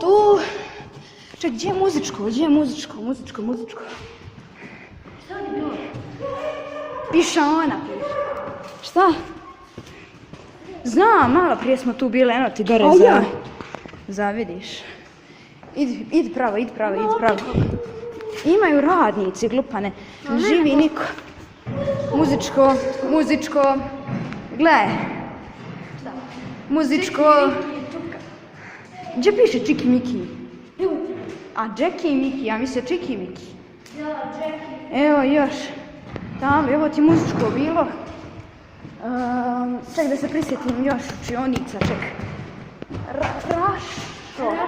Tu. Ček, gdje je muzičko? Muzičko. Piše ona. Šta? Znam, malo prije smo tu bili, eno ti gore za vidiš. Idi pravo. Imaju radnici, glupane. Ne živi niko. Muzičko. Gle. Muzičko. Gdje piše Čiki Miki? A Džeki i Miki, ja mislim Čiki i Miki. Evo još. Tamo, evo ti muzičko bilo. Ček da se prisjetim još učionica, ček.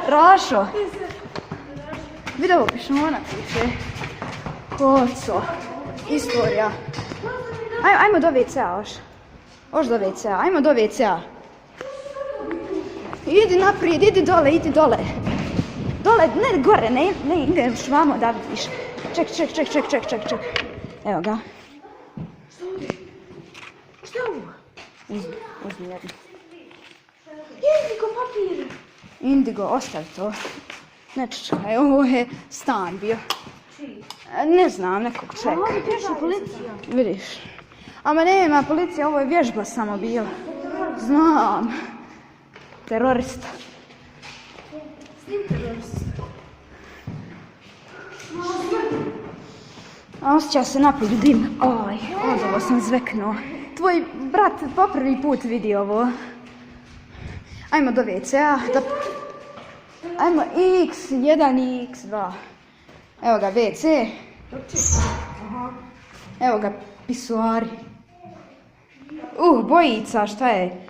Rašo. Vidio ovo piše, ona piše. Koco. Istorija. Ajmo do WC-a još. Još do WC-a, ajmo do WC-a. Idi naprijed, idi dole. Dole, ne gore, ne ideš vamo da vidiš. Ček. Evo ga. Šta je ovo? Uzmi jedno. Indigo papir. Indigo, ostavi to. Ne čekaj, ovo je stan bio. Ne znam, nekog čeka. Ovo je piše policija. Vidiš. Ama nema policija, ovo je vježba samo bila. Znam. Terorista. A osjeća se napolju dim. Oj, ovo sam zveknuo. Tvoj brat po prvi put vidi ovo. Ajmo do WC-a. Ajmo x1 i x2. Evo ga WC. Evo ga pisuari. Bojica, šta je?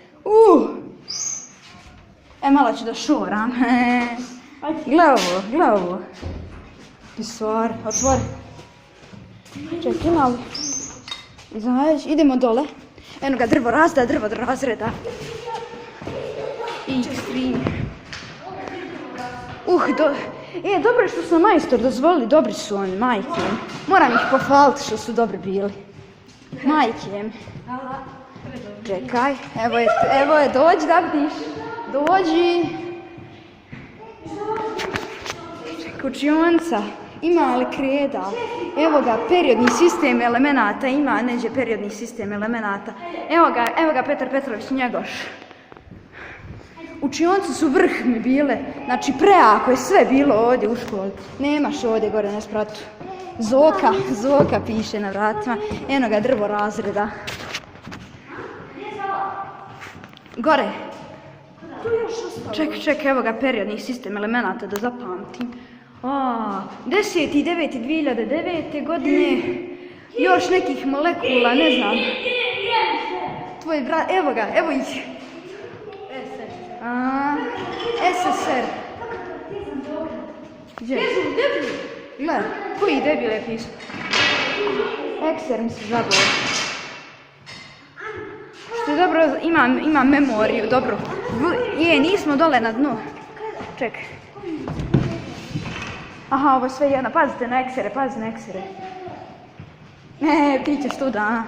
Malo ću da šoram. Gle ovo. Pisuari, otvori. Čekaj malo. Idemo dole. Eno ga drvo razreda. X3. Dobro je što su majstor dozvolili, dobri su oni, majke. Moram ih pohvaliti što su dobri bili. Majke. Čekaj, evo je, dođi da vidiš. Dođi. Čekaj, učionica. Ima li kreda? Evo ga, periodni sistem elemenata. Ima neđe periodni sistem elemenata. Evo ga Petar Petrović Njegoš. Učionci su vrh mi bile. Znači preako je sve bilo ovdje u školi. Nemaš ovdje gore na spratu. Zoka piše na vratima. Eno ga drvo razreda. Gore. Ček, evo ga periodni sistem elemenata da zapamtim. 10.9.2009. godine. Još nekih molekula, ne znam. Tvoj brat, evo ih. SSR. Gdje? Gle, koji debil je pisao? Ekser mi se zabao. Što je dobro, imam memoriju, dobro. Nismo dole na dnu. Čekaj. Aha, ovo je sve jedno. Pazite na eksere. Ti ćeš tu da.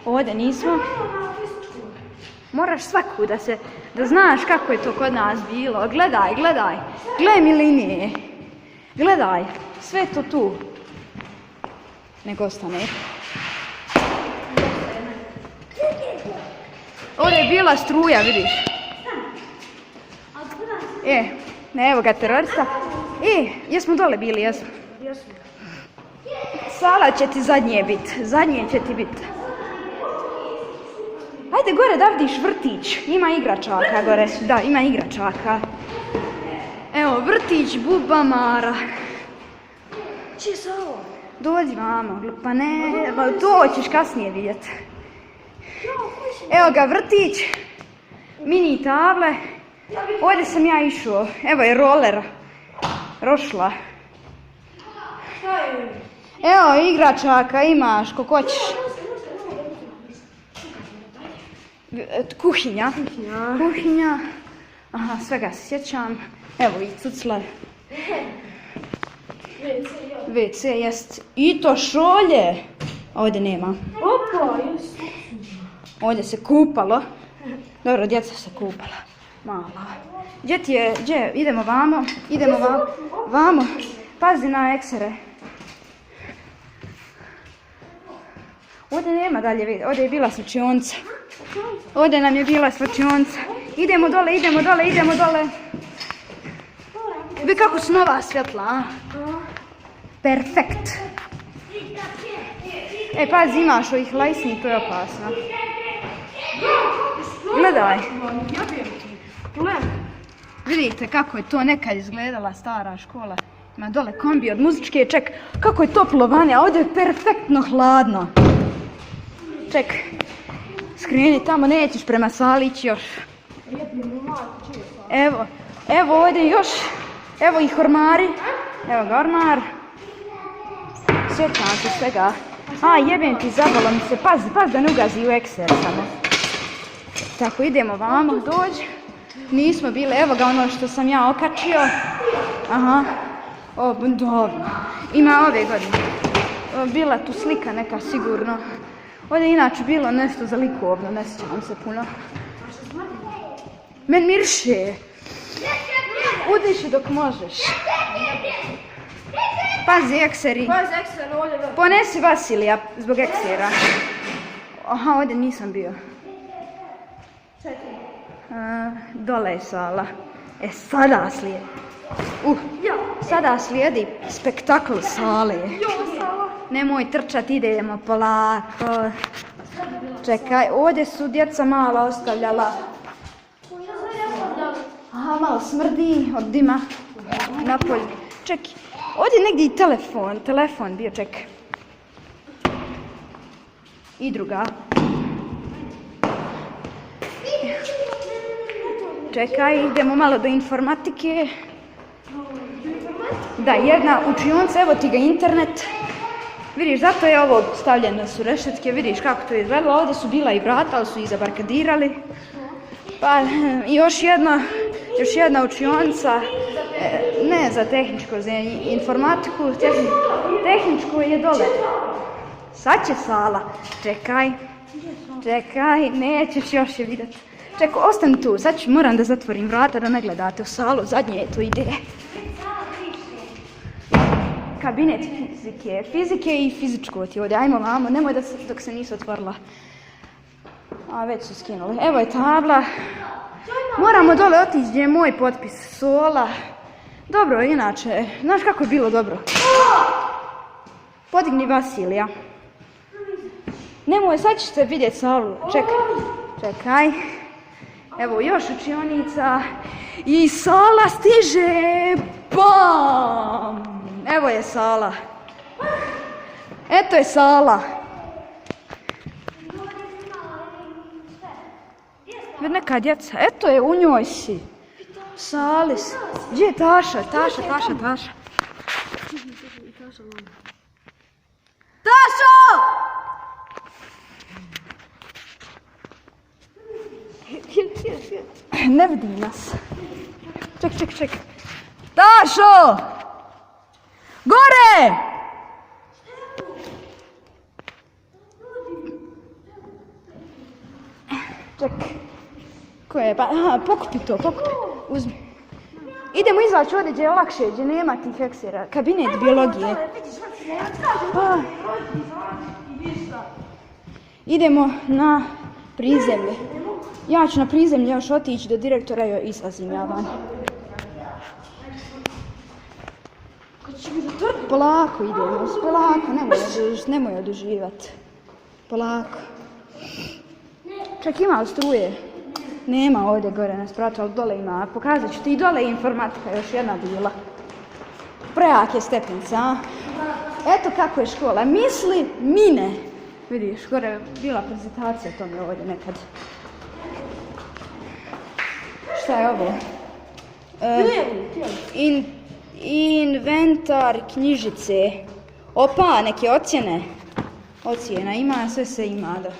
Ovdje nismo. Moraš svaku da znaš kako je to kod nas bilo. Gledaj. Gledaj mi linije. Gledaj. Sve to tu. Nek ostane. Ovdje je bila struja, vidiš. Evo ga terorista. Jesmo dole bili, jesmo. Sala će ti zadnje će ti biti. Ajde gore da vidiš vrtić, ima igračaka gore. Da, ima igračaka. Evo, vrtić Buba Mara. Čije su ovo? Dođi mamo, pa ne, to ćeš kasnije vidjeti. Evo ga vrtić, mini table. Ovdje sam ja išao, evo je roller, rošla. Evo igračaka imaš, koliko hoćeš. Kuhinja. Aha, svega se sjećam. Evo i cucle. WC jest. I to šolje. Ovdje nema. Opa, jest. Ovdje se kupalo. Dobro, djeca se kupala. Mala. Gdje ti je, gdje? Idemo vamo, vamo. Pazi na eksere. Ovdje nema dalje vidi, ovdje je bila slučionica. Ovdje nam je bila slučionica. Idemo dole. Vi kako su nova svjetla, a? Perfekt. Pazi, imaš ovih lajsni, to je opasno. Gledaj. Vidite kako je to nekad izgledala stara škola. Ima dole kombi od muzičke, ček, kako je toplo vani, a ovdje je perfektno hladno. Ček, skreni tamo, nećeš prema sali ići još. Evo ovdje još, evo ih ormari. Evo ga ormar. Sjećam se svega. Jebem ti, zabolo mi se, pazi da ne ugazi u ekser samo. Tako, idemo vamo, dođi. Nismo bili, evo ga ono što sam ja okačio. Aha, dobro. Ima ove godine. Bila tu slika neka sigurno. Ovdje je inače bilo nešto za likovno, ne sjećam se puno. Men miriše. Udiši dok možeš. Pazi ekseri. Ponesi Vasilija zbog eksera. Aha, ovdje nisam bio. Dole je sala. Sada slijedi spektakl sale. Nemoj trčat, idemo polako. Čekaj, ovdje su djeca mala ostavljala. Aha, malo smrdi od dima napolje. Čekaj, ovdje negdje i telefon bio, čekaj. I druga. Čekaj, idemo malo do informatike. Da, jedna učionica, evo ti ga internet. Vidiš, zato je ovo stavljeno su rešetke, vidiš kako to je izgledalo. Ovdje su bila i vrata, ali su ih zabarkadirali. Pa još jedna učionica, ne za tehničko, za informatiku, tehničko je dole. Sad će sala. Čekaj, nećeš još je vidjeti. Čekaj, ostani tu, sad moram da zatvorim vrata da ne gledate u salu, zadnje to ide. Kabinet fizike i fizičko ti ovdje, ajmo vamo, nemoj da dok se nisu otvorila. Već su skinuli. Evo je tabla. Moramo dole otići gdje je moj potpis, sola. Dobro, inače, znaš kako je bilo dobro? Podigni Vasilija. Nemoj, sad ćete vidjeti salu, čekaj. Evo još učionica i sala stiže, bam! Evo je sala. Eto je sala. Neka djeca, eto je, u njoj si. Sali si. Gdje je Taša? Tašo! Ne vidi nas. Ček. Tašo! Gore! Ček. Ko je? Pokupi to. Uzmi. Idemo izaći ovdje gdje je lakše, gdje nema tih eksera. Kabinet biologije. Idemo na prizemlje. Ja ću na prizemlje još otići do direktora i izlazim ja van. Polako idemo, nemoj oduživati. Polako. Čak ima li struje? Nema ovdje gore na spratu, ali dole ima. Pokazat ću ti i dole je informatika, još jedna bila. Prejak je stepnica, a? Eto kako je škola. Misli mine. Vidiš, gore je bila prezentacija tome ovdje nekad. Šta je ovo? Inventar knjižice. Opa, neke ocjene. Ocjena ima, sve se ima. Da.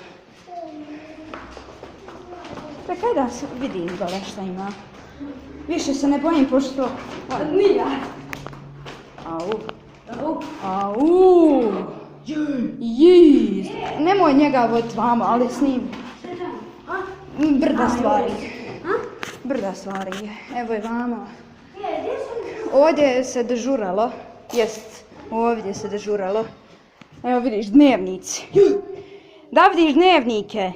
Čekaj da vidim dole šta ima. Više se ne bojim pošto... Nija. Au. Jiz. Nemoj njega voditi vama, ali s njim. Brda stvari. brda stvari. Evo je vamo. Ovdje se dežuralo. Jest, ovdje se dežuralo. Evo vidiš, dnevnici. Da vidiš dnevnike.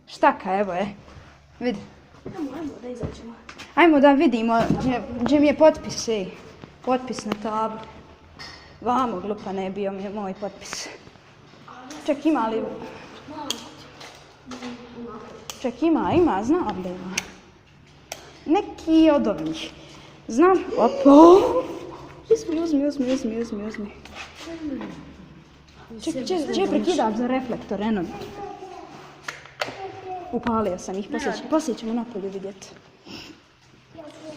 Štaka, evo je. Vidi. Ajmo da izađemo. Ajmo da vidimo gdje mi je potpis. Potpis na tablu. Vamo, glupa, ne bio mi je moj potpis. Ček, ima li... Ček, ima, znam da ima. Neki od ovih. Znam, opa. Uzmi. Ček, gdje prekidač za reflektor, eno. Upalio sam ih, poslije ćemo napolju vidjeti.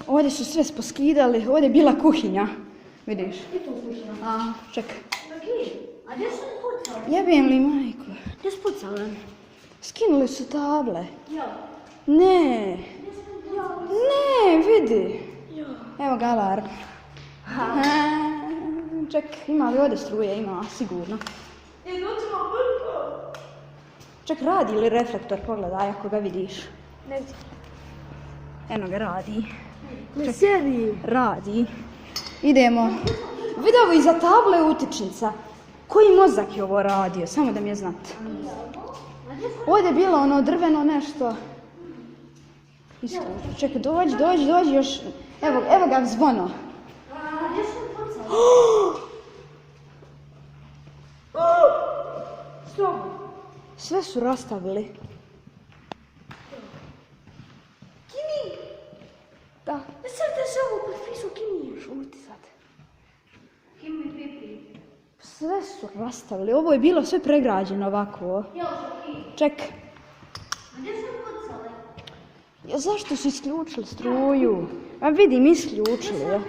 Ovdje su sve poskidali, ovdje je bila kuhinja. Vidiš? A, ček. A gdje su pucali? Jebem li, majko? Gdje su pucali? Skinuli su table. Ja. Ne, vidi. Evo ga alarm. Ček, ima li ovdje struje? Ima, sigurno. Ček, radi li reflektor? Pogledaj ako ga vidiš. Ne vidim. Eno ga radi. Ne sjedi. Radi. Idemo. Vidi ovo iza table utičnica. Koji mozak je ovo radio? Samo da mi je znat. Ovdje je bilo ono drveno nešto. Čekaj, dođi još. Evo ga zvono. A gdje su pucali? Stop. Sve su rastavili. Kimi? Da. Sad da se ovo potpisu Kimi. Šuti sad. Kimi Pipi. Sve su rastavili. Ovo je bilo sve pregrađeno ovako. Ček. A gdje su pucali? Ja, zašto su isključili struju? A vidim, isključili. Ja.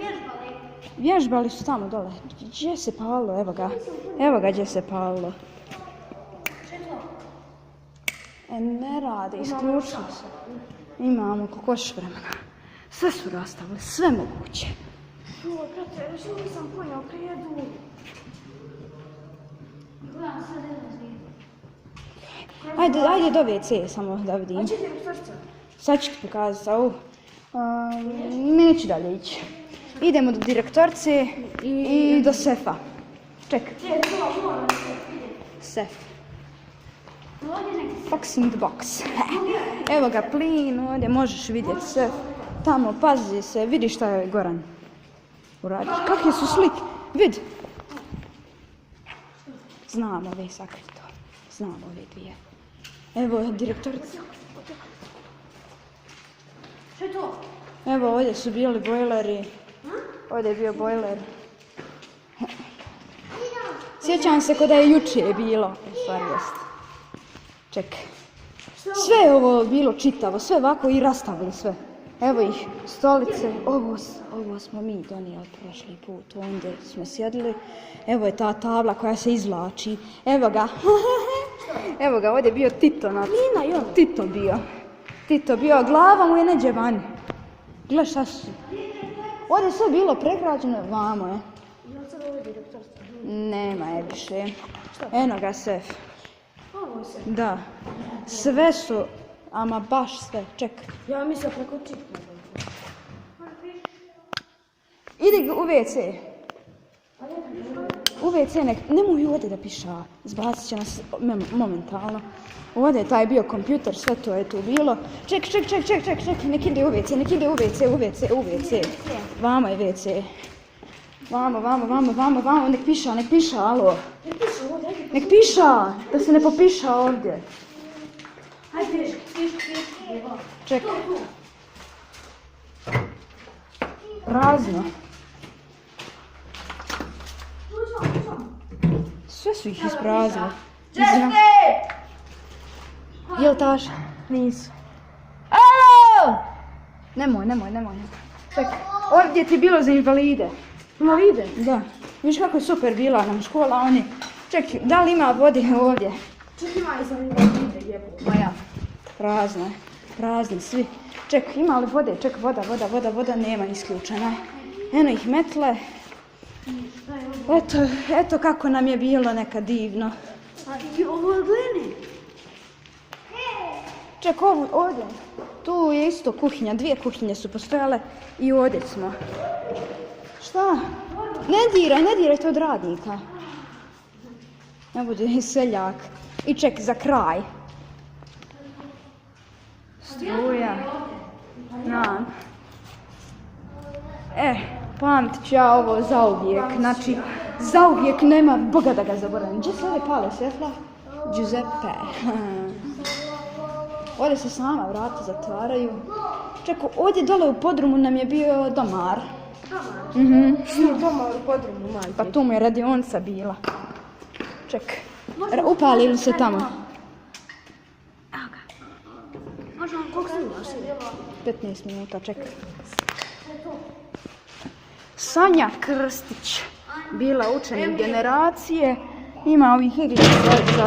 Vježbali su tamo dole. Gdje se palilo? Evo ga gdje se palilo. Ne rade, isključili su. Imamo kokoš vremena. Sve su rastavili, sve moguće. Brate, još nisam pojao prijedu. Gledam sad Ajde do WC samo da vidim. A će ti rektorca? Sad ću ti pokazati ovu. Neću dalje ići. Idemo do direktorce i do sefa. Ček. Sef. Box in the box. Evo ga plin, ovdje možeš vidjeti sve. Tamo, pazi se, vidi šta je Goran uradio. Kakve su slike, vidi. Znam ove sakrito. Znam ove dvije. Evo je direktorica. Što je to? Evo ovdje su bili bojleri. Ovdje je bio bojler. Sjećam se kod da je jučer bilo. U stvari jest. Ček. Sve je ovo bilo čitavo, sve ovako i rastavili sve. Evo ih, stolice, ovo smo mi donijeli prošli put, ondje smo sjedili. Evo je ta tabla koja se izvlači, evo ga. Evo ga, ovdje je bio Tito, Tito bio, glava mu je neđe vani. Gle šta su. Ovdje je sve bilo pregrađeno, vamo je. Jel sad ovo je direktorstvo? Nema je više. Eno ga sef. Ovo se. Da, sve su, ama baš sve, ček. Ja mislim preko čitna. Idi u WC. U WC nemoj ovdje da piša, zbacit će nas momentalno. Ovdje je taj bio kompjuter, sve to je tu bilo. Ček, nek ide u WC. Vamo je WC. Vamo, nek piša, alo. Nek piša, da se ne popiša ovdje. Hajde, Ček. Prazno. Sve su ih ispraznili. Jel taša? Nisu. Alo! Nemoj. Ček, ovdje ti je bilo za invalide. Invalide? Da. Viš kako je super bila nam škola, oni... Ček, da li ima vode ovdje? Ček, ima i za invalide, jebo. Ma ja. Prazno je. Prazni svi. Ček, ima li vode? Ček, voda nema, isključena. Eno ih metle. Eto kako nam je bilo nekad divno. A i ovo glini. Ček, ovdje. Tu je isto kuhinja, 2 kuhinje su postojale i ovdje smo. Šta? Ne diraj to od radnika. Ne bude seljak. I ček, za kraj. Struja. Na. Pamtit ću ja ovo zauvijek. Znači, zauvijek nema Boga da ga zaboravim. Gdje se ovdje pale svjetla? Giuseppe. Ovdje se sama vrata zatvaraju. Čekaj, ovdje dole u podrumu nam je bio domar. Doma u podrumu, majke. Pa tu mu je radionica bila. Ček, upali li se tamo? Možemo, koliko snimaš? 15 minuta, čekaj. Sanja Krstić, bila učenik generacije, ima ovih igrica za